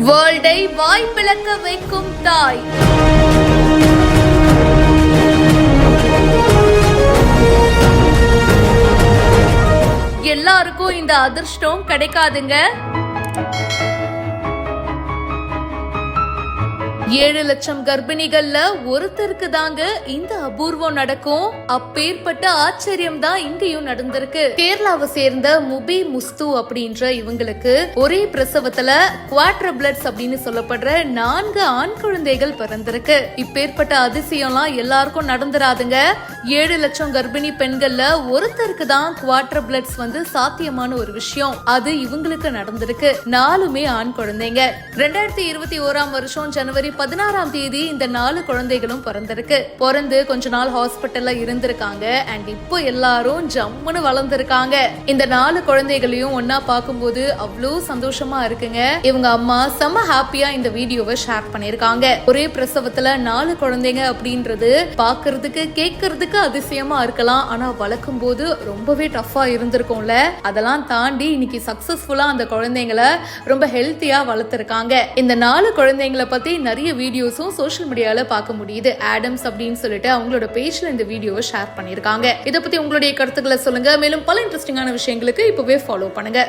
வேர்ல்டை வாய் பிளக்க வைக்கும் தாய். எல்லாருக்கும் இந்த அதிர்ஷ்டம் கிடைக்காதுங்க. 7 லட்சம் கர்ப்பிணிகள்ல ஒருத்தருக்கு தாங்க இந்த அபூர்வம் நடக்கும். அப்பேற்பட்ட ஆச்சரியம் தான் இங்கேயும் நடந்திருக்கு. கேரளாவை சேர்ந்த முபி முஸ்து அப்படின்ற இவங்களுக்கு ஒரே பிரசவத்துல குவாட்ரப்ளட்ஸ் அப்படின்னு சொல்லப்படுற 4 ஆண் குழந்தைகள் பிறந்திருக்கு. இப்பேற்பட்ட அதிசயம்லாம் எல்லாருக்கும் நடந்துராதுங்க. 7 லட்சம் கர்ப்பிணி பெண்கள்ல ஒருத்தருக்கு தான் குவாட்ரப்ளட்ஸ் சாத்தியமான ஒரு விஷயம். அது இவங்களுக்கு நடந்திருக்கு. 4மே ஆண் குழந்தைங்க. 2021 வருஷம் ஜனவரி 16ஆம் தேதி இந்த 4 குழந்தைகளும் பிறந்திருக்கு. பிறந்து கொஞ்ச நாள் ஹாஸ்பிட்டல்ல இருந்திருக்காங்க. அண்ட் இப்போ எல்லாரும் ஜம்முன்னு வளர்ந்துருக்காங்க. இந்த 4 குழந்தைகளையும் ஒன்னா பார்க்கும்போது அவ்வளோ சந்தோஷமா இருக்குங்க. இவங்க அம்மா செம்ம ஹாப்பியா இந்த வீடியோவை ஷேர் பண்ணிருக்காங்க. ஒரே பிரசவத்துல 4 குழந்தைங்க அப்படின்றது பாக்குறதுக்கு கேட்கறதுக்கு அதிசயமா இருக்கலாம். ஆனா வளர்க்கும் போது ரொம்பவே டஃபா இருந்திருக்கும்ல. அதெல்லாம் தாண்டி இன்னைக்கு சக்சஸ்ஃபுல்லா அந்த குழந்தைங்களை ரொம்ப ஹெல்த்தியா வளர்த்திருக்காங்க. இந்த 4 குழந்தைங்களை பத்தி நிறைய வீடியோஸும் சோஷியல் மீடியால பார்க்க முடியுது. ஆடம்ஸ் அப்படின்னு சொல்லிட்டு அவங்களோட பேஜ்ல இந்த வீடியோவை ஷேர் பண்ணிருக்காங்க. இதை பத்தி உங்களுடைய கருத்துக்களை சொல்லுங்க. மேலும் பல இன்ட்ரெஸ்டிங்கான விஷயங்களுக்கு இப்பவே ஃபாலோ பண்ணுங்க.